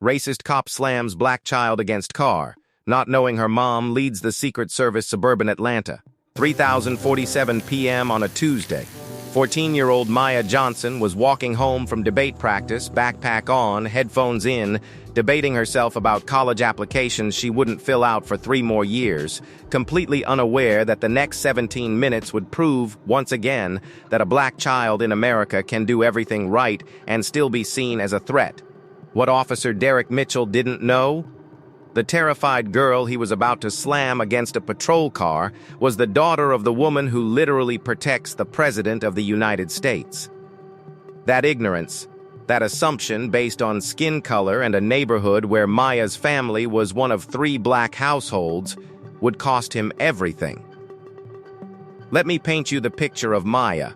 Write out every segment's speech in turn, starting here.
Racist cop slams black child against car. Not knowing her mom leads the Secret Service suburban Atlanta. 3:47 p.m. on a Tuesday. 14-year-old Maya Johnson was walking home from debate practice, backpack on, headphones in, debating herself about college applications she wouldn't fill out for 3 more years, completely unaware that the next 17 minutes would prove, once again, that a black child in America can do everything right and still be seen as a threat. What Officer Derek Mitchell didn't know? The terrified girl he was about to slam against a patrol car was the daughter of the woman who literally protects the President of the United States. That ignorance, that assumption based on skin color and a neighborhood where Maya's family was one of 3 black households, would cost him everything. Let me paint you the picture of Maya.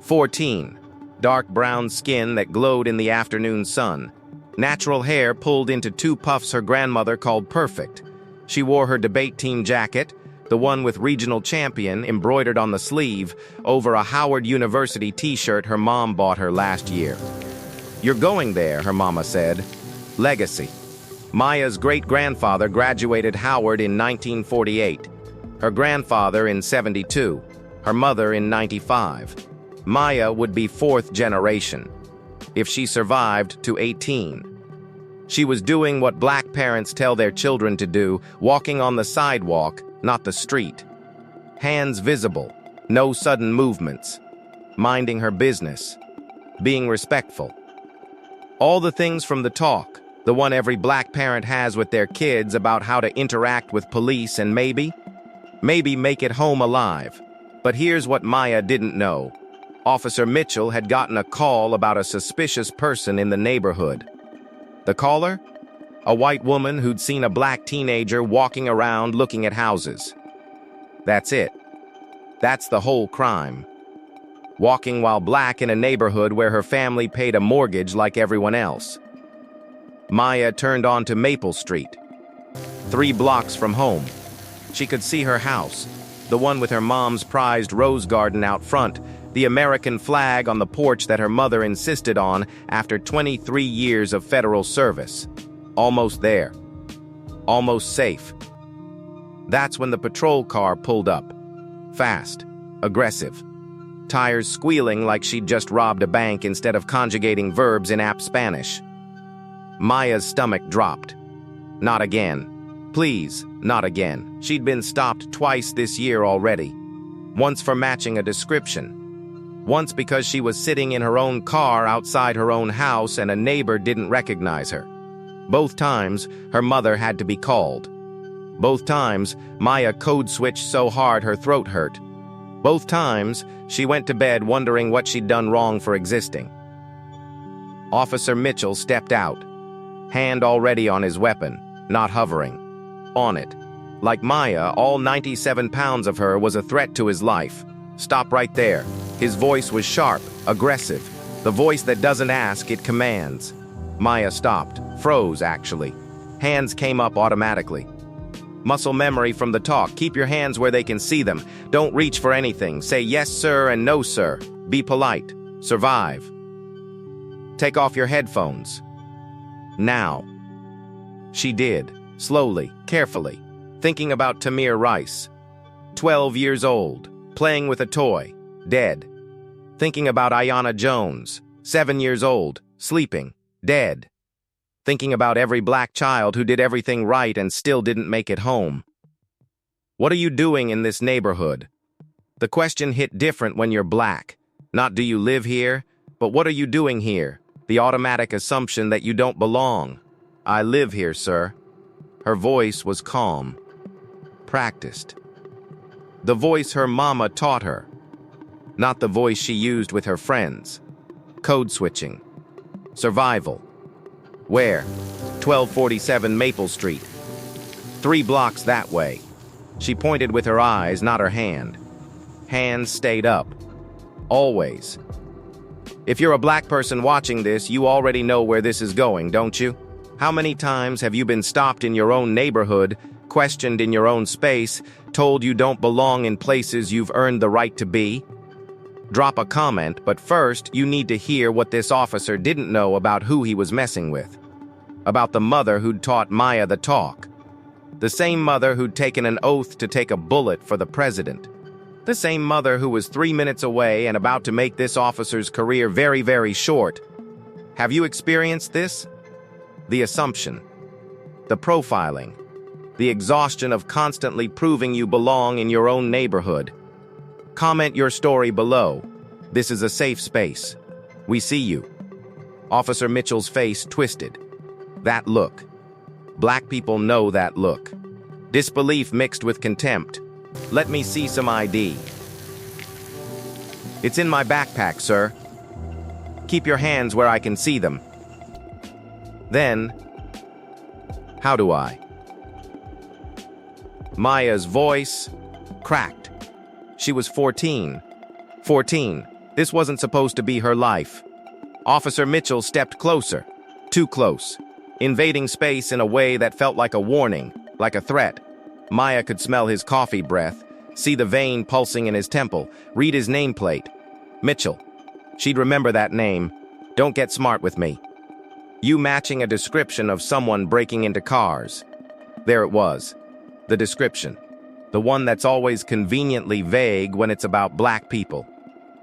14. Dark brown skin that glowed in the afternoon sun. Natural hair pulled into 2 puffs her grandmother called perfect. She wore her debate team jacket, the one with regional champion embroidered on the sleeve, over a Howard University t-shirt her mom bought her last year. "You're going there," her mama said. Legacy. Maya's great-grandfather graduated Howard in 1948. Her grandfather in 72. Her mother in 95. Maya would be 4th generation, if she survived to 18. She was doing what black parents tell their children to do, walking on the sidewalk, not the street. Hands visible, no sudden movements. Minding her business. Being respectful. All the things from the talk, the one every black parent has with their kids about how to interact with police and maybe make it home alive. But here's what Maya didn't know. Officer Mitchell had gotten a call about a suspicious person in the neighborhood. The caller? A white woman who'd seen a black teenager walking around looking at houses. That's it. That's the whole crime. Walking while black in a neighborhood where her family paid a mortgage like everyone else. Maya turned onto Maple Street, 3 blocks from home. She could see her house, the one with her mom's prized rose garden out front, the American flag on the porch that her mother insisted on after 23 years of federal service. Almost there. Almost safe. That's when the patrol car pulled up. Fast. Aggressive. Tires squealing like she'd just robbed a bank instead of conjugating verbs in apt Spanish. Maya's stomach dropped. Not again. Please, not again. She'd been stopped twice this year already. Once for matching a description. Once because she was sitting in her own car outside her own house and a neighbor didn't recognize her. Both times, her mother had to be called. Both times, Maya code-switched so hard her throat hurt. Both times, she went to bed wondering what she'd done wrong for existing. Officer Mitchell stepped out, hand already on his weapon, not hovering. On it. Like Maya, all 97 pounds of her was a threat to his life. Stop right there. His voice was sharp, aggressive. The voice that doesn't ask, it commands. Maya stopped, froze actually. Hands came up automatically. Muscle memory from the talk. Keep your hands where they can see them. Don't reach for anything. Say yes sir and no sir. Be polite. Survive. Take off your headphones. Now. She did, slowly, carefully, thinking about Tamir Rice. 12 years old, playing with a toy, dead. Thinking about Ayanna Jones, 7 years old, sleeping, dead. Thinking about every black child who did everything right and still didn't make it home. What are you doing in this neighborhood? The question hit different when you're black. Not do you live here, but what are you doing here? The automatic assumption that you don't belong. I live here, sir. Her voice was calm. Practiced. The voice her mama taught her. Not the voice she used with her friends. Code switching. Survival. Where? 1247 Maple Street. 3 blocks that way. She pointed with her eyes, not her hand. Hands stayed up. Always. If you're a black person watching this, you already know where this is going, don't you? How many times have you been stopped in your own neighborhood, questioned in your own space, told you don't belong in places you've earned the right to be? Drop a comment, but first you need to hear what this officer didn't know about who he was messing with. About the mother who'd taught Maya the talk. The same mother who'd taken an oath to take a bullet for the president. The same mother who was 3 minutes away and about to make this officer's career very, very short. Have you experienced this? The assumption. The profiling. The exhaustion of constantly proving you belong in your own neighborhood. Comment your story below. This is a safe space. We see you. Officer Mitchell's face twisted. That look. Black people know that look. Disbelief mixed with contempt. Let me see some ID. It's in my backpack, sir. Keep your hands where I can see them. Then, how do I? Maya's voice cracked. She was 14. 14. This wasn't supposed to be her life. Officer Mitchell stepped closer. Too close. Invading space in a way that felt like a warning, like a threat. Maya could smell his coffee breath, see the vein pulsing in his temple, read his nameplate. Mitchell. She'd remember that name. Don't get smart with me. You matching a description of someone breaking into cars. There it was. The description. The one that's always conveniently vague when it's about black people.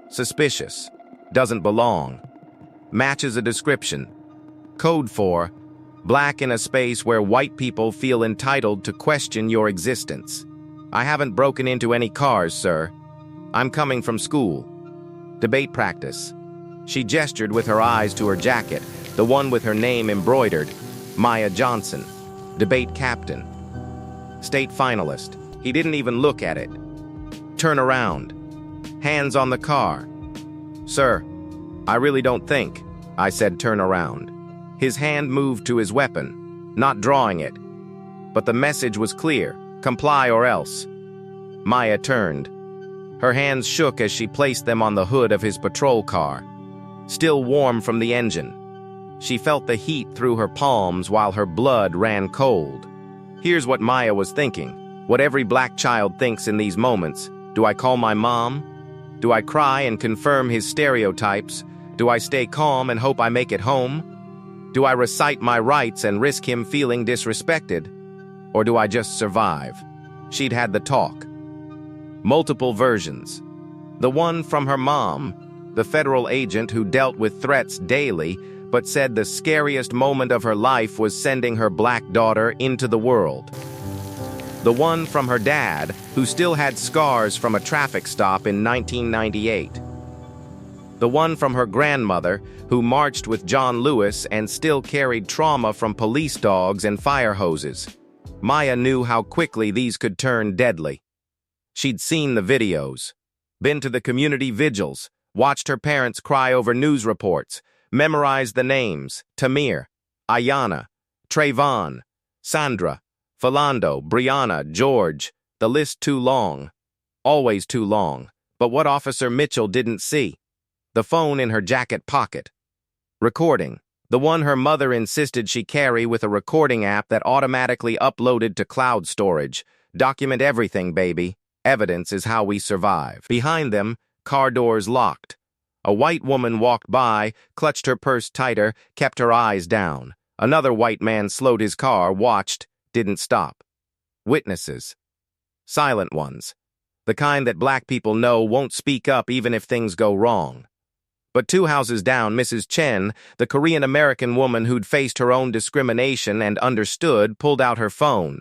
Suspicious. Doesn't belong. Matches a description. Code for black in a space where white people feel entitled to question your existence. I haven't broken into any cars, sir. I'm coming from school. Debate practice. She gestured with her eyes to her jacket, the one with her name embroidered. Maya Johnson. Debate captain. State finalist. He didn't even look at it. Turn around. Hands on the car. Sir, I really don't think, I said turn around. His hand moved to his weapon, not drawing it. But the message was clear, comply or else. Maya turned. Her hands shook as she placed them on the hood of his patrol car, still warm from the engine. She felt the heat through her palms while her blood ran cold. Here's what Maya was thinking. What every black child thinks in these moments. Do I call my mom? Do I cry and confirm his stereotypes? Do I stay calm and hope I make it home? Do I recite my rights and risk him feeling disrespected? Or do I just survive? She'd had the talk. Multiple versions. The one from her mom, the federal agent who dealt with threats daily, but said the scariest moment of her life was sending her black daughter into the world. The one from her dad, who still had scars from a traffic stop in 1998. The one from her grandmother, who marched with John Lewis and still carried trauma from police dogs and fire hoses. Maya knew how quickly these could turn deadly. She'd seen the videos, been to the community vigils, watched her parents cry over news reports, memorized the names: Tamir, Ayana, Trayvon, Sandra, Philando, Brianna, George. The list too long. Always too long. But what Officer Mitchell didn't see? The phone in her jacket pocket. Recording. The one her mother insisted she carry with a recording app that automatically uploaded to cloud storage. Document everything, baby. Evidence is how we survive. Behind them, car doors locked. A white woman walked by, clutched her purse tighter, kept her eyes down. Another white man slowed his car, watched, didn't stop. Witnesses. Silent ones. The kind that black people know won't speak up even if things go wrong. But 2 houses down, Mrs. Chen, the Korean-American woman who'd faced her own discrimination and understood, pulled out her phone.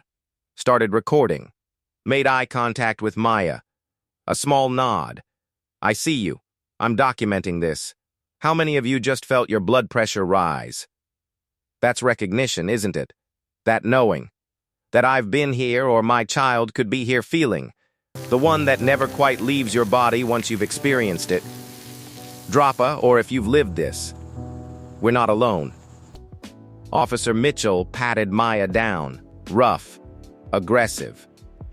Started recording. Made eye contact with Maya. A small nod. I see you. I'm documenting this. How many of you just felt your blood pressure rise? That's recognition, isn't it? That knowing. That I've been here or my child could be here feeling. The one that never quite leaves your body once you've experienced it. Droppa, or if you've lived this. We're not alone. Officer Mitchell patted Maya down. Rough. Aggressive.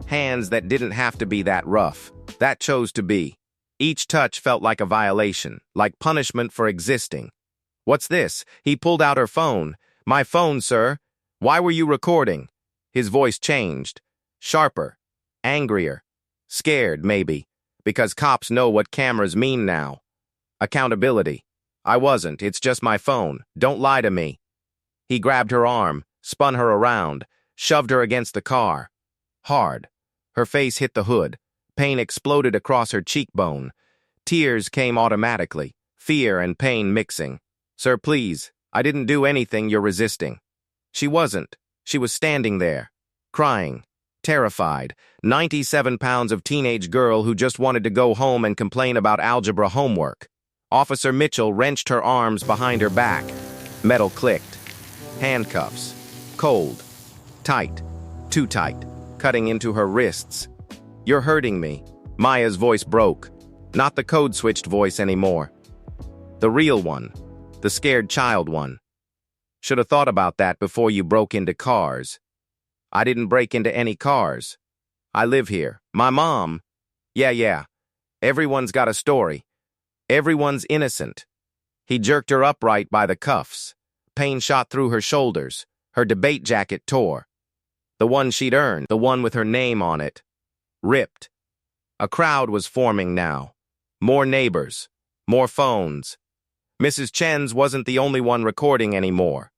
Hands that didn't have to be that rough. That chose to be. Each touch felt like a violation, like punishment for existing. What's this? He pulled out her phone. My phone, sir. Why were you recording? His voice changed. Sharper. Angrier. Scared, maybe. Because cops know what cameras mean now. Accountability. I wasn't, it's just my phone. Don't lie to me. He grabbed her arm, spun her around, shoved her against the car. Hard. Her face hit the hood. Pain exploded across her cheekbone. Tears came automatically, fear and pain mixing. Sir, please, I didn't do anything you're resisting. She wasn't. She was standing there, crying, terrified, 97 pounds of teenage girl who just wanted to go home and complain about algebra homework. Officer Mitchell wrenched her arms behind her back. Metal clicked. Handcuffs. Cold. Tight. Too tight. Cutting into her wrists. You're hurting me. Maya's voice broke. Not the code-switched voice anymore. The real one. The scared child one. Should have thought about that before you broke into cars. I didn't break into any cars. I live here. My mom. Yeah. Everyone's got a story. Everyone's innocent. He jerked her upright by the cuffs. Pain shot through her shoulders. Her debate jacket tore. The one she'd earned, the one with her name on it. Ripped. A crowd was forming now. More neighbors. More phones. Mrs. Chen's wasn't the only one recording anymore.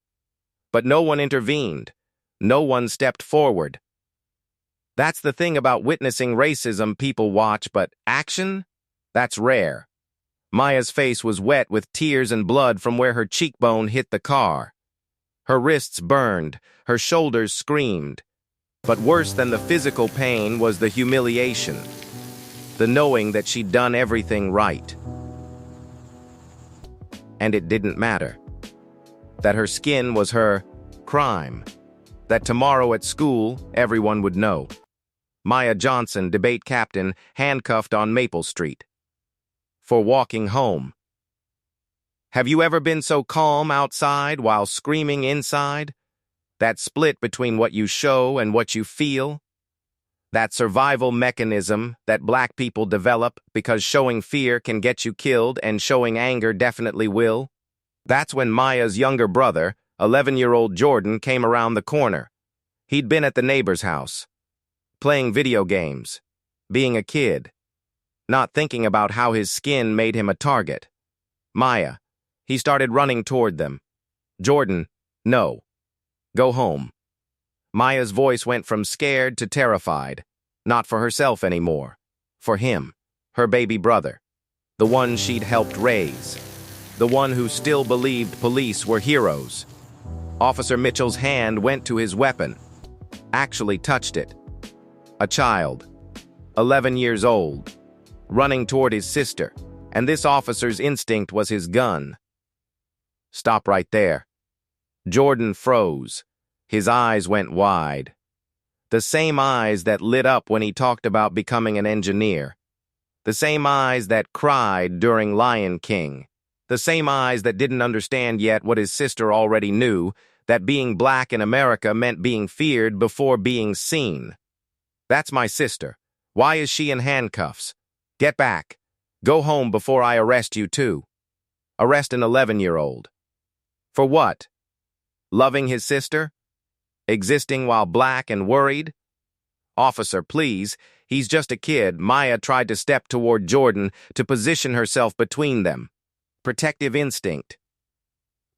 But no one intervened. No one stepped forward. That's the thing about witnessing racism people watch, but action? That's rare. Maya's face was wet with tears and blood from where her cheekbone hit the car. Her wrists burned, her shoulders screamed. But worse than the physical pain was the humiliation. The knowing that she'd done everything right. And it didn't matter. That her skin was her crime. That tomorrow at school, everyone would know. Maya Johnson, debate captain, handcuffed on Maple Street. For walking home. Have you ever been so calm outside while screaming inside? That split between what you show and what you feel? That survival mechanism that black people develop because showing fear can get you killed and showing anger definitely will? That's when Maya's younger brother, 11-year-old Jordan, came around the corner. He'd been at the neighbor's house, playing video games, being a kid, not thinking about how his skin made him a target. Maya. He started running toward them. Jordan, no. Go home. Maya's voice went from scared to terrified. Not for herself anymore. For him, her baby brother. The one she'd helped raise. The one who still believed police were heroes. Officer Mitchell's hand went to his weapon. Actually touched it. A child. 11 years old. Running toward his sister. And this officer's instinct was his gun. Stop right there. Jordan froze. His eyes went wide. The same eyes that lit up when he talked about becoming an engineer. The same eyes that cried during Lion King. The same eyes that didn't understand yet what his sister already knew, that being black in America meant being feared before being seen. That's my sister. Why is she in handcuffs? Get back. Go home before I arrest you too. Arrest an 11-year-old. For what? Loving his sister? Existing while black and worried? Officer, please. He's just a kid. Maya tried to step toward Jordan to position herself between them. Protective instinct.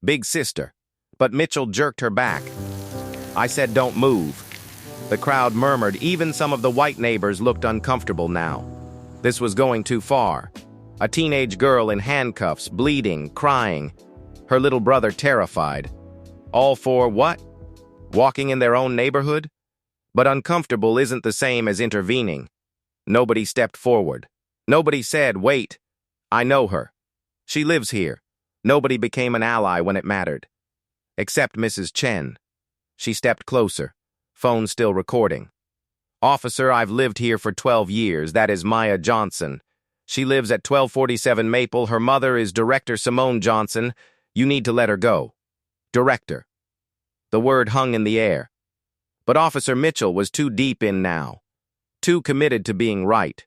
Big sister. But Mitchell jerked her back. I said don't move. The crowd murmured. Even some of the white neighbors looked uncomfortable now. This was going too far. A teenage girl in handcuffs, bleeding, crying. Her little brother terrified. All for what? Walking in their own neighborhood? But uncomfortable isn't the same as intervening. Nobody stepped forward. Nobody said, wait, I know her. She lives here. Nobody became an ally when it mattered. Except Mrs. Chen. She stepped closer, phone still recording. Officer, I've lived here for 12 years. That is Maya Johnson. She lives at 1247 Maple. Her mother is Director Simone Johnson. You need to let her go. Director. The word hung in the air. But Officer Mitchell was too deep in now. Too committed to being right.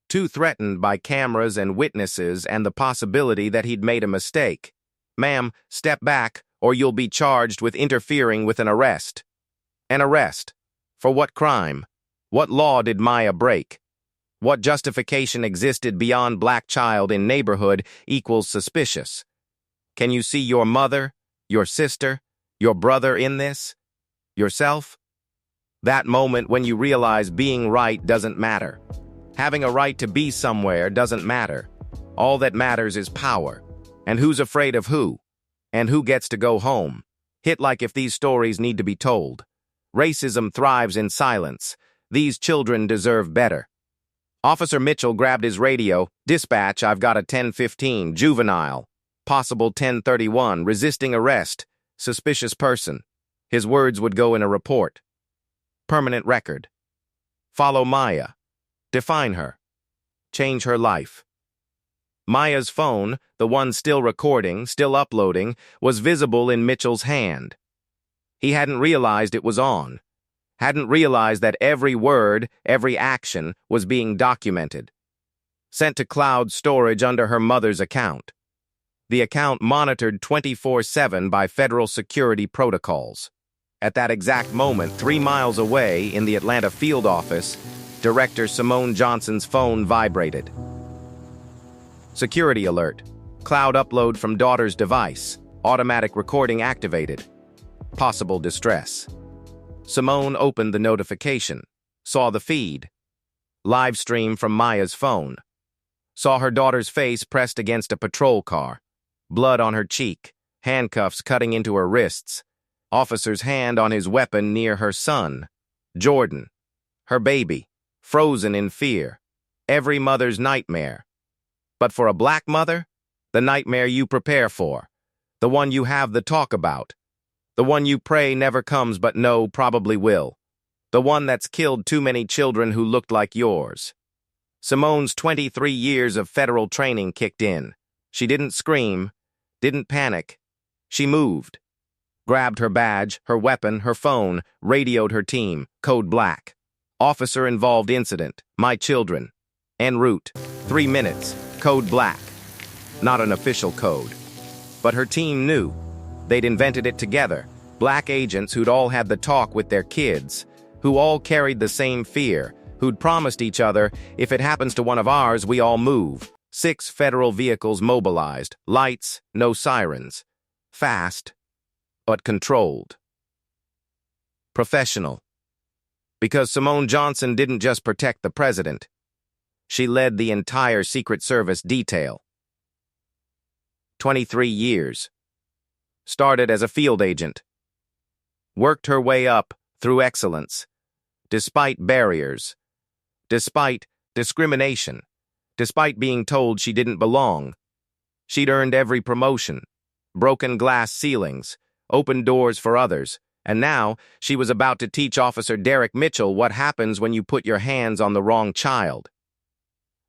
Too threatened by cameras and witnesses and the possibility that he'd made a mistake. Ma'am, step back, or you'll be charged with interfering with an arrest. An arrest? For what crime? What law did Maya break? What justification existed beyond black child in neighborhood equals suspicious. Can you see your mother, your sister, your brother in this? Yourself? That moment when you realize being right doesn't matter. Having a right to be somewhere doesn't matter. All that matters is power. And who's afraid of who? And who gets to go home? Hit like if these stories need to be told. Racism thrives in silence. These children deserve better. Officer Mitchell grabbed his radio. Dispatch, I've got a 1015, juvenile. Possible 1031, resisting arrest. Suspicious person. His words would go in a report. Permanent record. Follow Maya. Define her. Change her life. Maya's phone, the one still recording, still uploading, was visible in Mitchell's hand. He hadn't realized it was on. Hadn't realized that every word, every action was being documented. Sent to cloud storage under her mother's account. The account monitored 24/7 by federal security protocols. At that exact moment, 3 miles away in the Atlanta field office, Director Simone Johnson's phone vibrated. Security alert. Cloud upload from daughter's device. Automatic recording activated. Possible distress. Simone opened the notification. Saw the feed. Live stream from Maya's phone. Saw her daughter's face pressed against a patrol car. Blood on her cheek. Handcuffs cutting into her wrists. Officer's hand on his weapon near her son. Jordan. Her baby. Frozen in fear. Every mother's nightmare. But for a black mother, the nightmare you prepare for. The one you have the talk about. The one you pray never comes but no, probably will. The one that's killed too many children who looked like yours. Simone's 23 years of federal training kicked in. She didn't scream, didn't panic. She moved. Grabbed her badge, her weapon, her phone, radioed her team, code black. Officer involved incident, my children. En route, 3 minutes, code black. Not an official code. But her team knew. They'd invented it together. Black agents who'd all had the talk with their kids, who all carried the same fear, who'd promised each other, if it happens to one of ours, we all move. 6 federal vehicles mobilized, lights, no sirens. Fast, but controlled. Professional. Because Simone Johnson didn't just protect the president. She led the entire Secret Service detail. 23 years. Started as a field agent. Worked her way up through excellence. Despite barriers. Despite discrimination. Despite being told she didn't belong. She'd earned every promotion. Broken glass ceilings. Opened doors for others. And now, she was about to teach Officer Derek Mitchell what happens when you put your hands on the wrong child.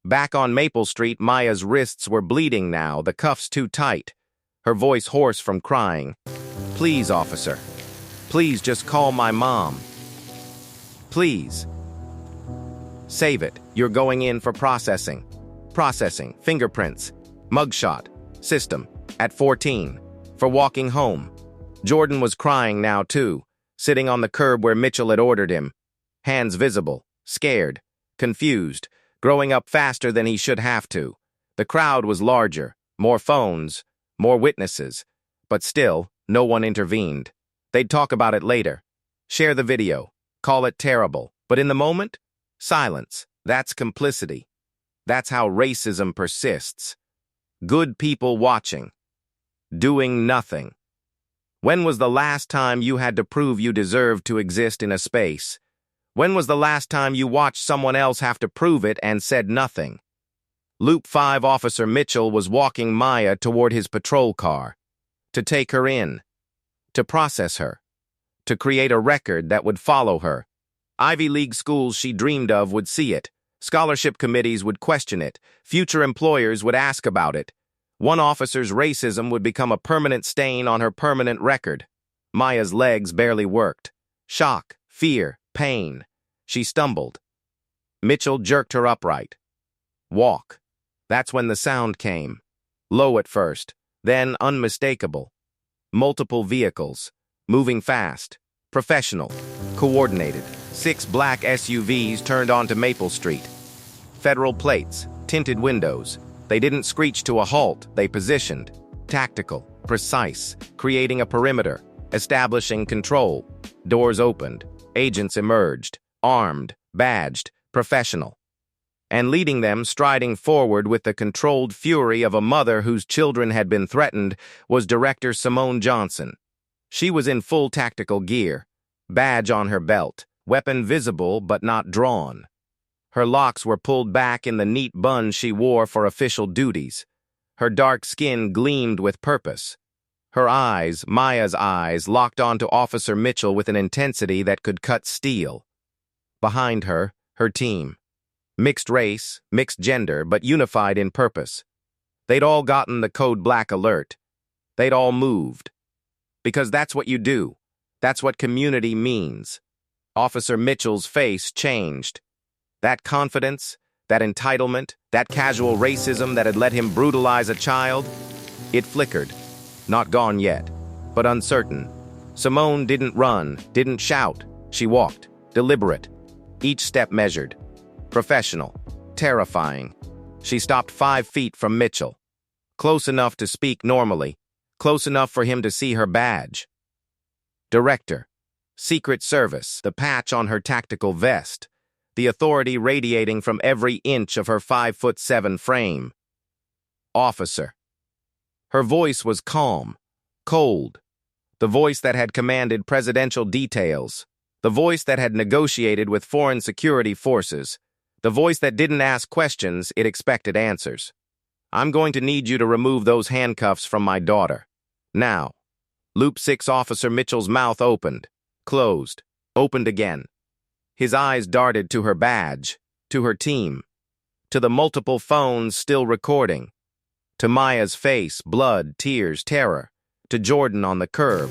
Back on Maple Street, Maya's wrists were bleeding now, the cuffs too tight. Her voice hoarse from crying. Please, officer. Please just call my mom. Please. Save it. You're going in for processing. Processing. Fingerprints. Mugshot. System. At 14. For walking home. Jordan was crying now, too. Sitting on the curb where Mitchell had ordered him. Hands visible. Scared. Confused. Growing up faster than he should have to. The crowd was larger. More phones. More witnesses. But still, no one intervened. They'd talk about it later. Share the video. Call it terrible. But in the moment, silence. That's complicity. That's how racism persists. Good people watching. Doing nothing. When was the last time you had to prove you deserved to exist in a space? When was the last time you watched someone else have to prove it and said nothing? Loop 5 Officer Mitchell was walking Maya toward his patrol car. To take her in. To process her. To create a record that would follow her. Ivy League schools she dreamed of would see it. Scholarship committees would question it. Future employers would ask about it. One officer's racism would become a permanent stain on her permanent record. Maya's legs barely worked. Shock, fear, pain. She stumbled. Mitchell jerked her upright. Walk. That's when the sound came. Low at first, then unmistakable. Multiple vehicles. Moving fast. Professional. Coordinated. 6 black SUVs turned onto Maple Street. Federal plates, tinted windows. They didn't screech to a halt, they positioned. Tactical, precise, creating a perimeter, establishing control. Doors opened. Agents emerged, armed, badged, professional. And leading them, striding forward with the controlled fury of a mother whose children had been threatened, was Director Simone Johnson. She was in full tactical gear, badge on her belt, weapon visible but not drawn. Her locks were pulled back in the neat bun she wore for official duties. Her dark skin gleamed with purpose. Her eyes, Maya's eyes, locked onto Officer Mitchell with an intensity that could cut steel. Behind her, her team. Mixed race, mixed gender, but unified in purpose. They'd all gotten the code black alert. They'd all moved. Because that's what you do. That's what community means. Officer Mitchell's face changed. That confidence, that entitlement, that casual racism that had let him brutalize a child, it flickered. Not gone yet, but uncertain. Simone didn't run, didn't shout. She walked, deliberate. Each step measured. Professional, terrifying. She stopped 5 feet from Mitchell. Close enough to speak normally. Close enough for him to see her badge. Director. Secret Service, the patch on her tactical vest. The authority radiating from every inch of her 5'7" frame. Officer. Her voice was calm, cold. The voice that had commanded presidential details. The voice that had negotiated with foreign security forces. The voice that didn't ask questions, it expected answers. I'm going to need you to remove those handcuffs from my daughter. Now. Loop 6 Officer Mitchell's mouth opened, closed, opened again. His eyes darted to her badge, to her team, to the multiple phones still recording, to Maya's face, blood, tears, terror, to Jordan on the curb,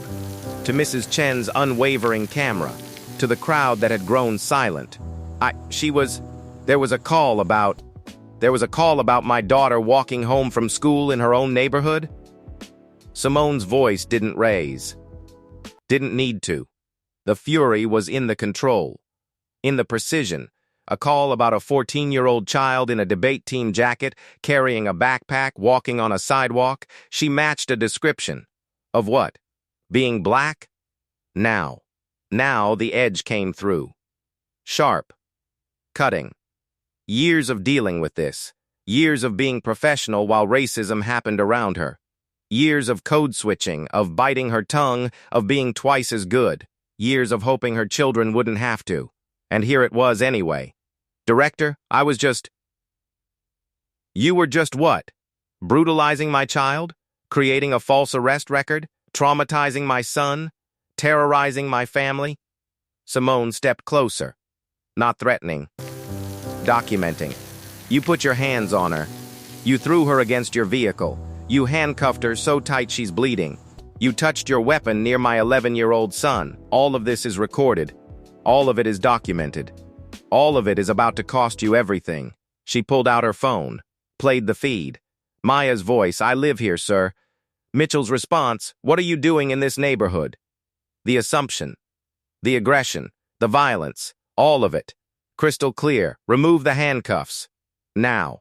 to Mrs. Chen's unwavering camera, to the crowd that had grown silent. There was a call about my daughter walking home from school in her own neighborhood. Simone's voice didn't raise. Didn't need to. The fury was in the control. In the precision. A call about a 14-year-old child in a debate team jacket, carrying a backpack, walking on a sidewalk. She matched a description. Of what? Being black? Now the edge came through. Sharp. Cutting. Years of dealing with this. Years of being professional while racism happened around her. Years of code switching, of biting her tongue, of being twice as good. Years of hoping her children wouldn't have to. And here it was anyway. Director, You were just what? Brutalizing my child? Creating a false arrest record? Traumatizing my son? Terrorizing my family? Simone stepped closer. Not threatening. Documenting. You put your hands on her. You threw her against your vehicle. You handcuffed her so tight she's bleeding. You touched your weapon near my 11-year-old son. All of this is recorded. All of it is documented. All of it is about to cost you everything. She pulled out her phone, played the feed. Maya's voice, I live here, sir. Mitchell's response, what are you doing in this neighborhood? The assumption, the aggression, the violence, all of it. Crystal clear. Remove the handcuffs. Now.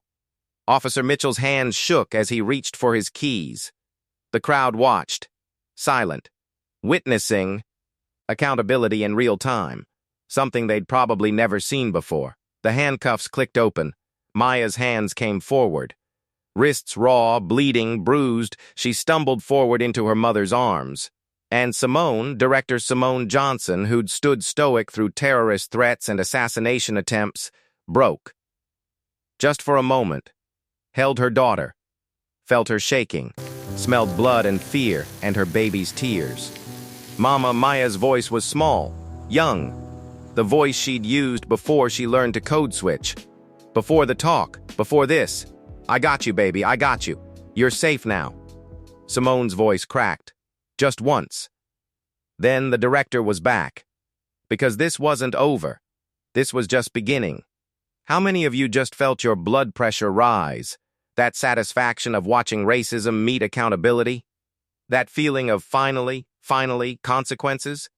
Officer Mitchell's hands shook as he reached for his keys. The crowd watched, silent, witnessing accountability in real time, something they'd probably never seen before. The handcuffs clicked open. Maya's hands came forward. Wrists raw, bleeding, bruised, she stumbled forward into her mother's arms. And Simone, Director Simone Johnson, who'd stood stoic through terrorist threats and assassination attempts, broke. Just for a moment. Held her daughter. Felt her shaking. Smelled blood and fear and her baby's tears. Mama Maya's voice was small, young. The voice she'd used before she learned to code switch. Before the talk, before this. I got you, baby, I got you. You're safe now. Simone's voice cracked. Just once. Then the director was back. Because this wasn't over. This was just beginning. How many of you just felt your blood pressure rise? That satisfaction of watching racism meet accountability? That feeling of finally, consequences?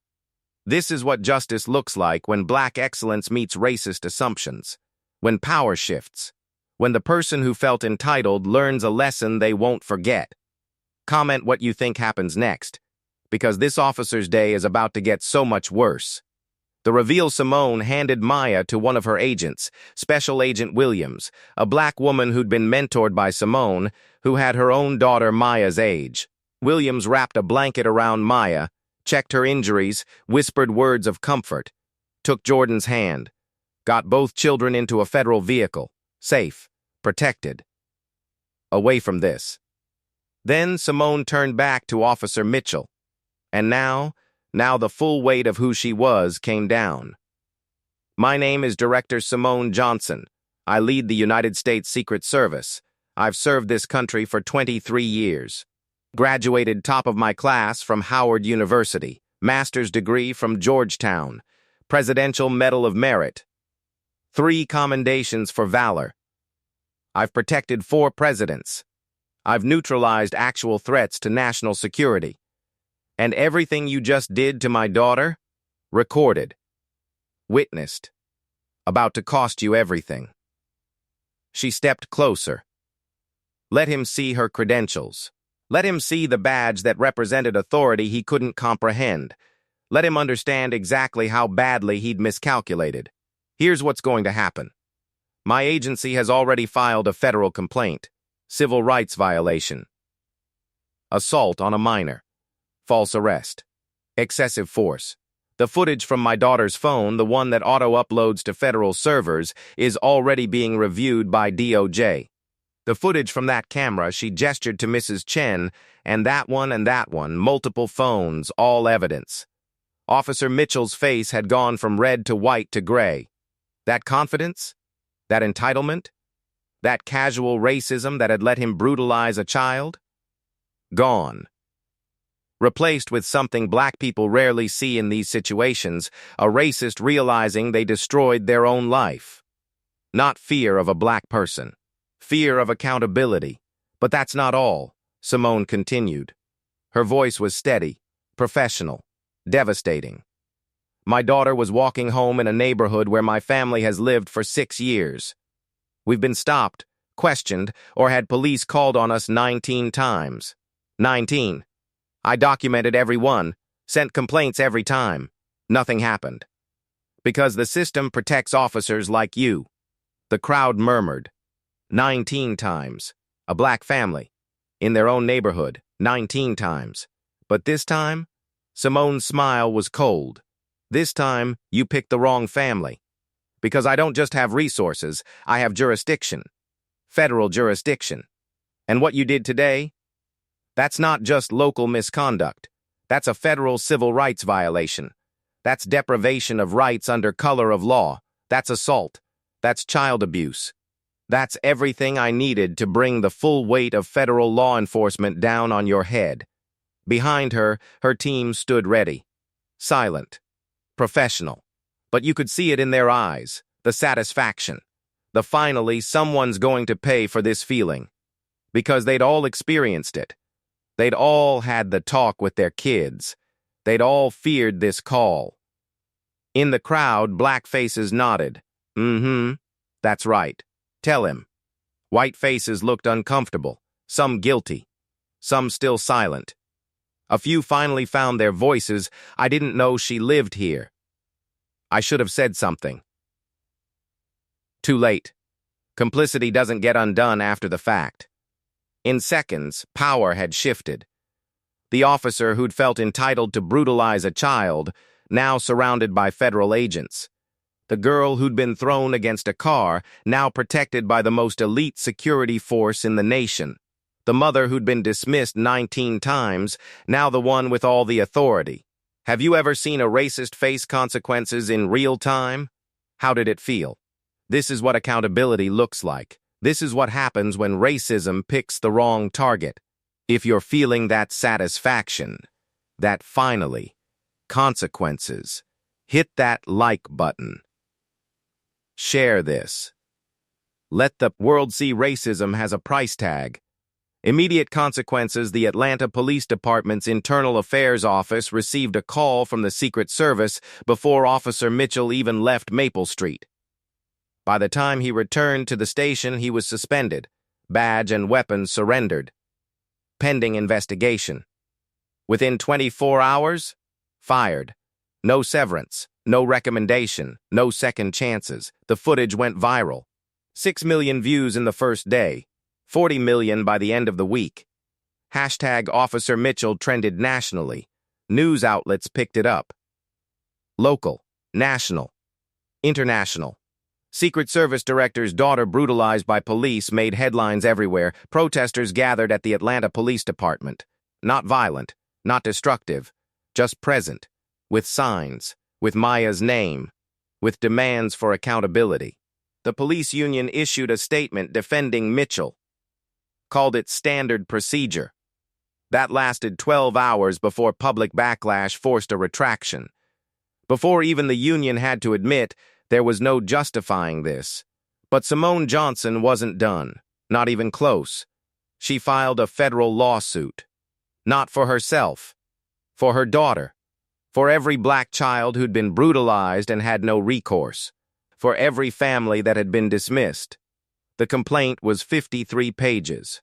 This is what justice looks like when black excellence meets racist assumptions. When power shifts. When the person who felt entitled learns a lesson they won't forget. Comment what you think happens next, because this officer's day is about to get so much worse. The reveal: Simone handed Maya to one of her agents, Special Agent Williams, a black woman who'd been mentored by Simone, who had her own daughter Maya's age. Williams wrapped a blanket around Maya, checked her injuries, whispered words of comfort, took Jordan's hand, got both children into a federal vehicle, safe, protected. Away from this. Then Simone turned back to Officer Mitchell. And now the full weight of who she was came down. My name is Director Simone Johnson. I lead the United States Secret Service. I've served this country for 23 years. Graduated top of my class from Howard University. Master's degree from Georgetown. Presidential Medal of Merit. 3 commendations for valor. I've protected 4 presidents. I've neutralized actual threats to national security. And everything you just did to my daughter? Recorded. Witnessed. About to cost you everything. She stepped closer. Let him see her credentials. Let him see the badge that represented authority he couldn't comprehend. Let him understand exactly how badly he'd miscalculated. Here's what's going to happen. My agency has already filed a federal complaint. Civil rights violation. Assault on a minor. False arrest. Excessive force. The footage from my daughter's phone, the one that auto-uploads to federal servers, is already being reviewed by DOJ. The footage from that camera, she gestured to Mrs. Chen, and that one, multiple phones, all evidence. Officer Mitchell's face had gone from red to white to gray. That confidence? That entitlement? That casual racism that had let him brutalize a child? Gone. Replaced with something black people rarely see in these situations, a racist realizing they destroyed their own life. Not fear of a black person. Fear of accountability. But that's not all, Simone continued. Her voice was steady, professional, devastating. My daughter was walking home in a neighborhood where my family has lived for 6 years. We've been stopped, questioned, or had police called on us 19 times. 19. I documented every one, sent complaints every time. Nothing happened. Because the system protects officers like you. The crowd murmured. 19 times. A black family. In their own neighborhood. 19 times. But this time, Simone's smile was cold. This time, you picked the wrong family. Because I don't just have resources, I have jurisdiction. Federal jurisdiction. And what you did today? That's not just local misconduct. That's a federal civil rights violation. That's deprivation of rights under color of law. That's assault. That's child abuse. That's everything I needed to bring the full weight of federal law enforcement down on your head. Behind her, her team stood ready. Silent. Professional. But you could see it in their eyes. The satisfaction. The finally someone's going to pay for this feeling. Because they'd all experienced it. They'd all had the talk with their kids. They'd all feared this call. In the crowd, black faces nodded. That's right. Tell him. White faces looked uncomfortable, some guilty, some still silent. A few finally found their voices. I didn't know she lived here. I should have said something. Too late. Complicity doesn't get undone after the fact. In seconds, power had shifted. The officer who'd felt entitled to brutalize a child, now surrounded by federal agents. The girl who'd been thrown against a car, now protected by the most elite security force in the nation. The mother who'd been dismissed 19 times, now the one with all the authority. Have you ever seen a racist face consequences in real time? How did it feel? This is what accountability looks like. This is what happens when racism picks the wrong target. If you're feeling that satisfaction, that finally, consequences, hit that like button. Share this. Let the world see racism has a price tag. Immediate consequences. The Atlanta Police Department's Internal Affairs Office received a call from the Secret Service before Officer Mitchell even left Maple Street. By the time he returned to the station, he was suspended, badge and weapons surrendered. Pending investigation. Within 24 hours, fired. No severance, no recommendation, no second chances. The footage went viral. 6 million views in the first day, 40 million by the end of the week. Hashtag Officer Mitchell trended nationally. News outlets picked it up. Local, national, international. Secret Service director's daughter brutalized by police made headlines everywhere. Protesters gathered at the Atlanta Police Department. Not violent, not destructive, just present, with signs, with Maya's name, with demands for accountability. The police union issued a statement defending Mitchell, called it standard procedure. That lasted 12 hours before public backlash forced a retraction. Before even the union had to admit there was no justifying this. But Simone Johnson wasn't done, not even close. She filed a federal lawsuit. Not for herself, for her daughter, for every black child who'd been brutalized and had no recourse, for every family that had been dismissed. The complaint was 53 pages.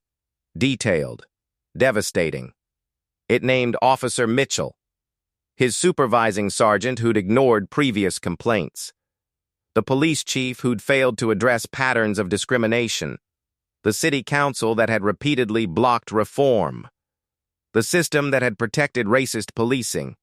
Detailed, devastating. It named Officer Mitchell, his supervising sergeant who'd ignored previous complaints, the police chief who'd failed to address patterns of discrimination, the city council that had repeatedly blocked reform, the system that had protected racist policing.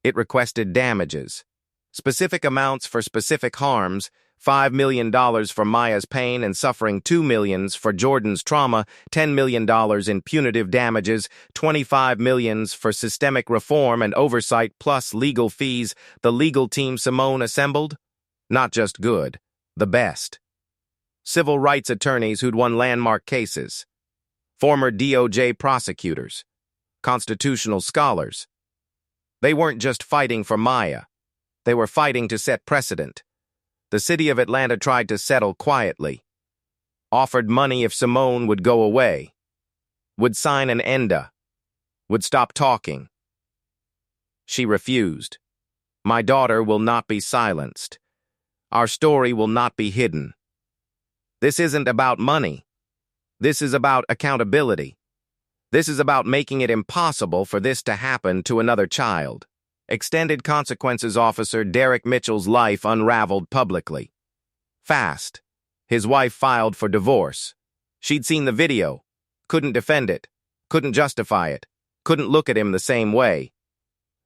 It requested damages, specific amounts for specific harms, $5 million for Maya's pain and suffering, $2 million for Jordan's trauma, $10 million in punitive damages, $25 million for systemic reform and oversight plus legal fees. The legal team Simone assembled? Not just good, the best. Civil rights attorneys who'd won landmark cases, former DOJ prosecutors, constitutional scholars. They weren't just fighting for Maya. They were fighting to set precedent. The city of Atlanta tried to settle quietly, offered money if Simone would go away, would sign an ENDA, would stop talking. She refused. My daughter will not be silenced. Our story will not be hidden. This isn't about money. This is about accountability. This is about making it impossible for this to happen to another child. Extended consequences officer Derek Mitchell's life unraveled publicly. Fast. His wife filed for divorce. She'd seen the video, couldn't defend it, couldn't justify it, couldn't look at him the same way.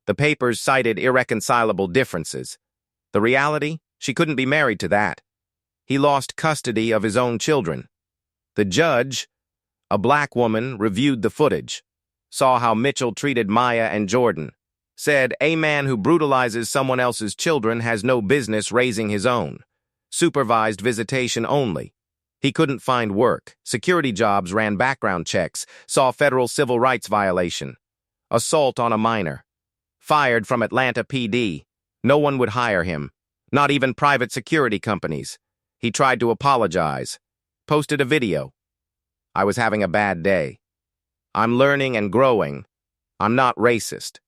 The papers cited irreconcilable differences. The reality? She couldn't be married to that. He lost custody of his own children. The judge, a black woman, reviewed the footage, saw how Mitchell treated Maya and Jordan, said a man who brutalizes someone else's children has no business raising his own. Supervised visitation only. He couldn't find work. Security jobs ran background checks, saw federal civil rights violation. Assault on a minor. Fired from Atlanta PD. No one would hire him. Not even private security companies. He tried to apologize. Posted a video. I was having a bad day. I'm learning and growing. I'm not racist.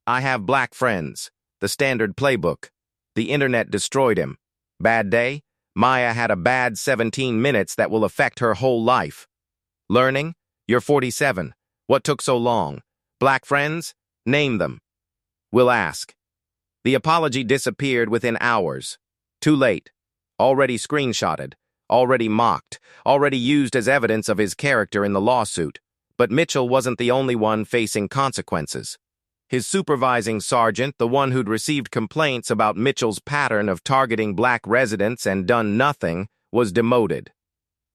I have black friends. The standard playbook. The internet destroyed him. Bad day? Maya had a bad 17 minutes that will affect her whole life. Learning? You're 47. What took so long? Black friends? Name them. We'll ask. The apology disappeared within hours. Too late. Already screenshotted. Already mocked. Already used as evidence of his character in the lawsuit. But Mitchell wasn't the only one facing consequences. His supervising sergeant, the one who'd received complaints about Mitchell's pattern of targeting black residents and done nothing, was demoted.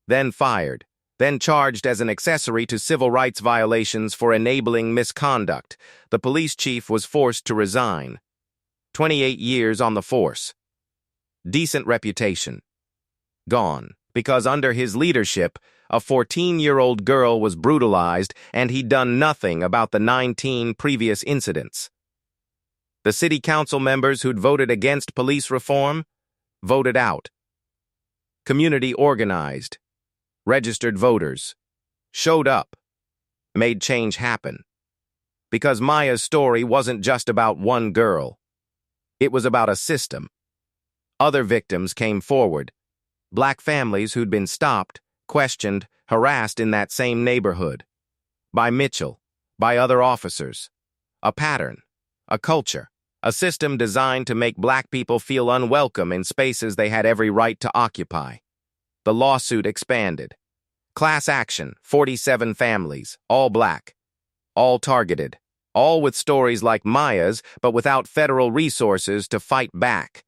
Then fired. Then charged as an accessory to civil rights violations for enabling misconduct. The police chief was forced to resign. 28 years on the force. Decent reputation. Gone. Because under his leadership, a 14-year-old girl was brutalized and he'd done nothing about the 19 previous incidents. The city council members who'd voted against police reform voted out. Community organized. Registered voters. Showed up. Made change happen. Because Maya's story wasn't just about one girl. It was about a system. Other victims came forward. Black families who'd been stopped, questioned, harassed in that same neighborhood. By Mitchell, by other officers. A pattern, a culture, a system designed to make black people feel unwelcome in spaces they had every right to occupy. The lawsuit expanded. Class action, 47 families, all black, all targeted, all with stories like Maya's, but without federal resources to fight back.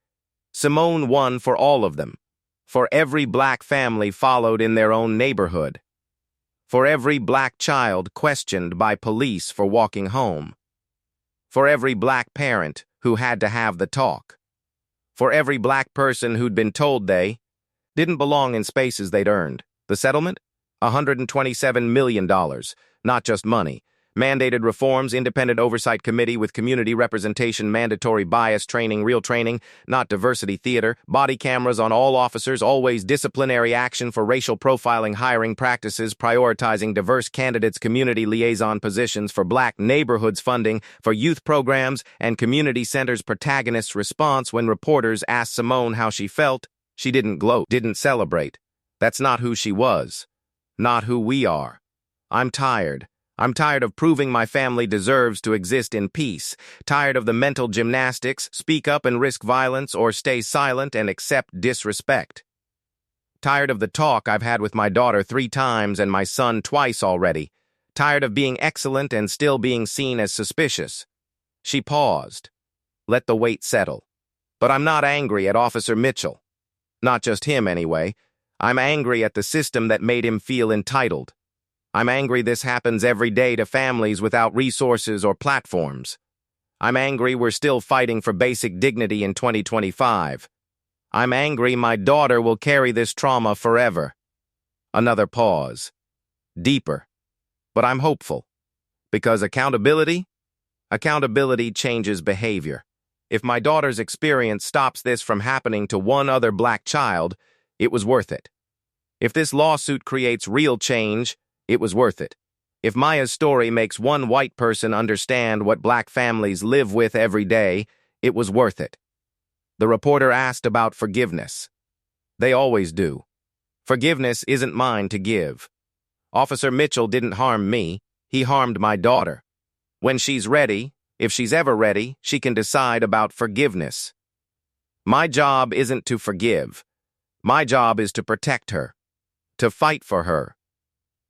Simone won for all of them, for every black family followed in their own neighborhood, for every black child questioned by police for walking home, for every black parent who had to have the talk, for every black person who'd been told they didn't belong in spaces they'd earned. The settlement? $127 million, not just money. Mandated reforms, independent oversight committee with community representation, mandatory bias training, real training, not diversity theater, body cameras on all officers, always disciplinary action for racial profiling, hiring practices, prioritizing diverse candidates, community liaison positions for black neighborhoods, funding for youth programs, and community centers. Protagonist's response when reporters asked Simone how she felt, she didn't gloat, didn't celebrate. That's not who she was, not who we are. I'm tired. I'm tired of proving my family deserves to exist in peace, tired of the mental gymnastics, speak up and risk violence or stay silent and accept disrespect. Tired of the talk I've had with my daughter 3 times and my son twice already. Tired of being excellent and still being seen as suspicious. She paused. Let the weight settle. But I'm not angry at Officer Mitchell. Not just him, anyway. I'm angry at the system that made him feel entitled. I'm angry this happens every day to families without resources or platforms. I'm angry we're still fighting for basic dignity in 2025. I'm angry my daughter will carry this trauma forever. Another pause. Deeper. But I'm hopeful. Because accountability changes behavior. If my daughter's experience stops this from happening to one other black child, it was worth it. If this lawsuit creates real change, it was worth it. If Maya's story makes one white person understand what black families live with every day, it was worth it. The reporter asked about forgiveness. They always do. Forgiveness isn't mine to give. Officer Mitchell didn't harm me, he harmed my daughter. When she's ready, if she's ever ready, she can decide about forgiveness. My job isn't to forgive. My job is to protect her, to fight for her,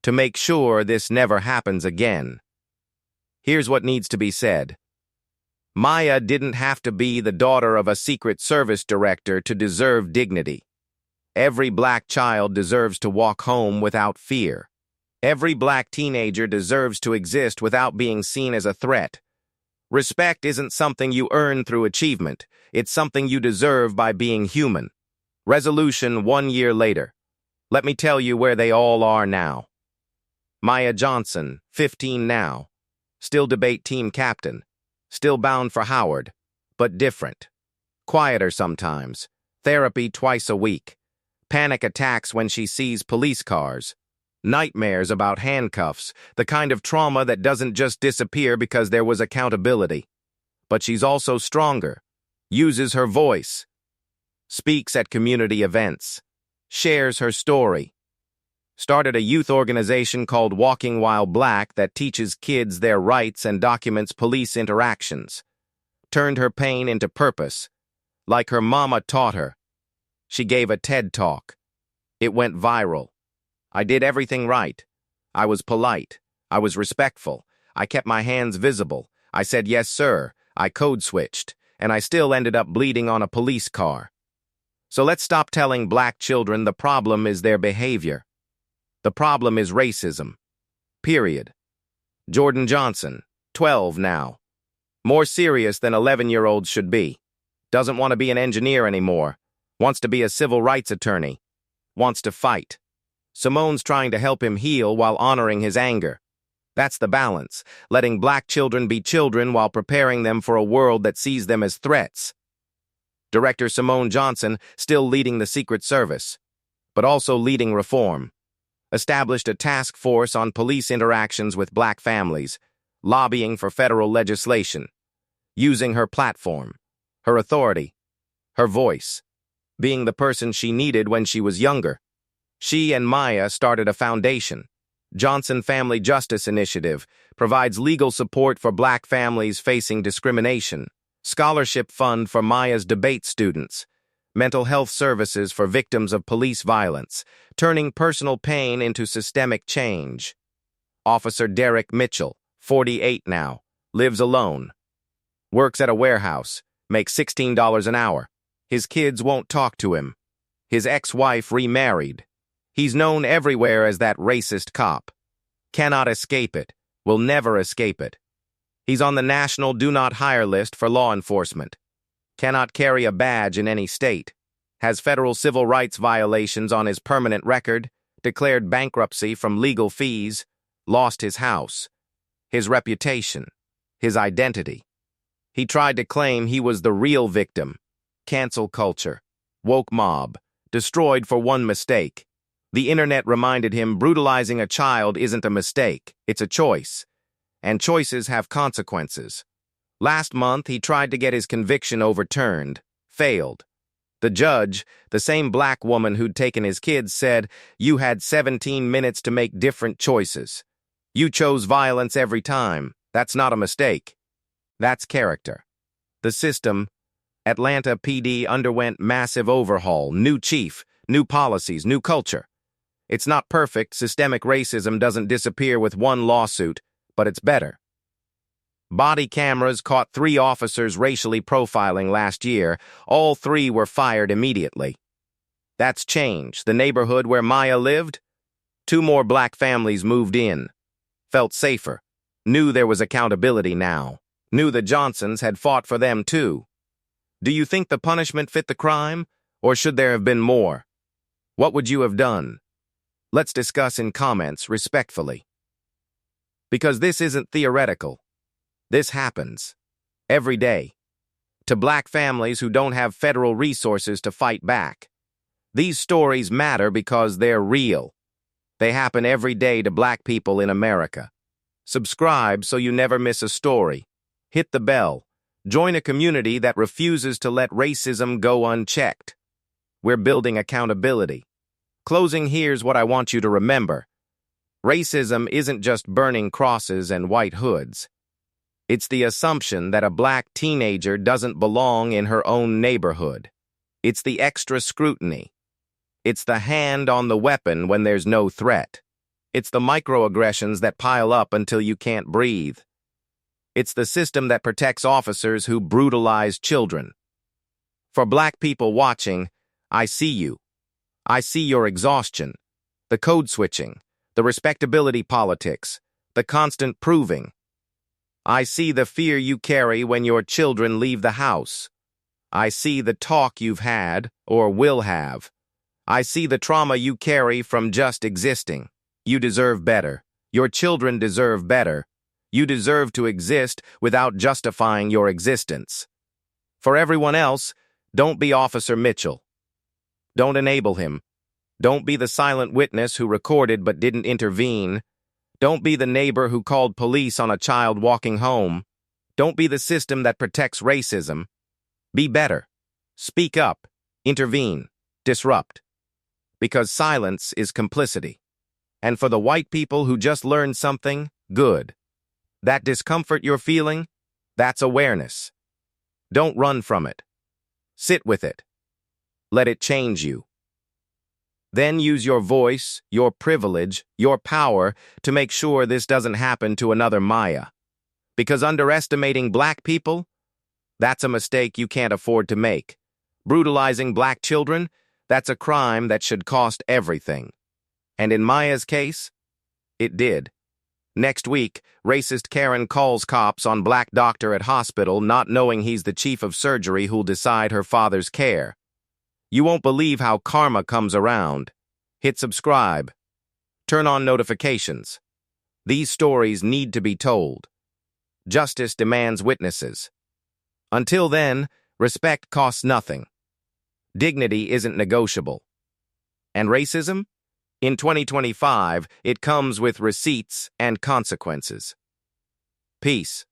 to make sure this never happens again. Here's what needs to be said. Maya didn't have to be the daughter of a Secret Service director to deserve dignity. Every black child deserves to walk home without fear. Every black teenager deserves to exist without being seen as a threat. Respect isn't something you earn through achievement. It's something you deserve by being human. Resolution 1 year later. Let me tell you where they all are now. Maya Johnson, 15 now. Still debate team captain. Still bound for Howard, but different. Quieter sometimes. Therapy twice a week. Panic attacks when she sees police cars. Nightmares about handcuffs, the kind of trauma that doesn't just disappear because there was accountability. But she's also stronger. Uses her voice. Speaks at community events. Shares her story. Started a youth organization called Walking While Black that teaches kids their rights and documents police interactions. Turned her pain into purpose, like her mama taught her. She gave a TED Talk. It went viral. I did everything right. I was polite. I was respectful. I kept my hands visible. I said yes, sir. I code switched. And I still ended up bleeding on a police car. So let's stop telling black children the problem is their behavior. The problem is racism. Period. Jordan Johnson, 12 now. More serious than 11-year-olds should be. Doesn't want to be an engineer anymore. Wants to be a civil rights attorney. Wants to fight. Simone's trying to help him heal while honoring his anger. That's the balance, letting black children be children while preparing them for a world that sees them as threats. Director Simone Johnson still leading the Secret Service, but also leading reform. Established a task force on police interactions with black families, lobbying for federal legislation, using her platform, her authority, her voice. being the person she needed when she was younger. She and Maya started a foundation. Johnson Family Justice Initiative provides legal support for Black families facing discrimination, scholarship fund for Maya's debate students, mental health services for victims of police violence, turning personal pain into systemic change. Officer Derek Mitchell, 48 now, lives alone. Works at a warehouse, makes $16 an hour. His kids won't talk to him. His ex-wife remarried. He's known everywhere as that racist cop. Cannot escape it. Will never escape it. He's on the national do not hire list for law enforcement. Cannot carry a badge in any state. Has federal civil rights violations on his permanent record. Declared bankruptcy from legal fees. Lost his house. His reputation. His identity. He tried to claim he was the real victim. Cancel culture. Woke mob. Destroyed for one mistake. The internet reminded him brutalizing a child isn't a mistake, it's a choice. And choices have consequences. Last month, he tried to get his conviction overturned. Failed. The judge, the same Black woman who'd taken his kids, said, "You had 17 minutes to make different choices. You chose violence every time. That's not a mistake. That's character." The system, Atlanta PD, underwent massive overhaul, new chief, new policies, new culture. It's not perfect. Systemic racism doesn't disappear with one lawsuit, but it's better. Body cameras caught 3 officers racially profiling last year. All 3 were fired immediately. That's change. The neighborhood where Maya lived? 2 more Black families moved in. Felt safer. Knew there was accountability now. Knew the Johnsons had fought for them too. Do you think the punishment fit the crime? Or should there have been more? What would you have done? Let's discuss in comments respectfully. Because this isn't theoretical. This happens. Every day. To Black families who don't have federal resources to fight back. These stories matter because they're real. They happen every day to Black people in America. Subscribe so you never miss a story. Hit the bell. Join a community that refuses to let racism go unchecked. We're building accountability. Closing, here's what I want you to remember. Racism isn't just burning crosses and white hoods. It's the assumption that a Black teenager doesn't belong in her own neighborhood. It's the extra scrutiny. It's the hand on the weapon when there's no threat. It's the microaggressions that pile up until you can't breathe. It's the system that protects officers who brutalize children. For Black people watching, I see you. I see your exhaustion, the code switching, the respectability politics, the constant proving. I see the fear you carry when your children leave the house. I see the talk you've had or will have. I see the trauma you carry from just existing. You deserve better. Your children deserve better. You deserve to exist without justifying your existence. For everyone else, don't be Officer Mitchell. Don't enable him. Don't be the silent witness who recorded but didn't intervene. Don't be the neighbor who called police on a child walking home. Don't be the system that protects racism. Be better. Speak up. Intervene. Disrupt. Because silence is complicity. And for the white people who just learned something, good. That discomfort you're feeling, that's awareness. Don't run from it. Sit with it. Let it change you. Then use your voice, your privilege, your power to make sure this doesn't happen to another Maya. Because underestimating Black people, that's a mistake you can't afford to make. Brutalizing Black children, that's a crime that should cost everything. And in Maya's case, it did. Next week, racist Karen calls cops on Black doctor at hospital not knowing he's the chief of surgery who'll decide her father's care. You won't believe how karma comes around. Hit subscribe. Turn on notifications. These stories need to be told. Justice demands witnesses. Until then, respect costs nothing. Dignity isn't negotiable. And racism? In 2025, it comes with receipts and consequences. Peace.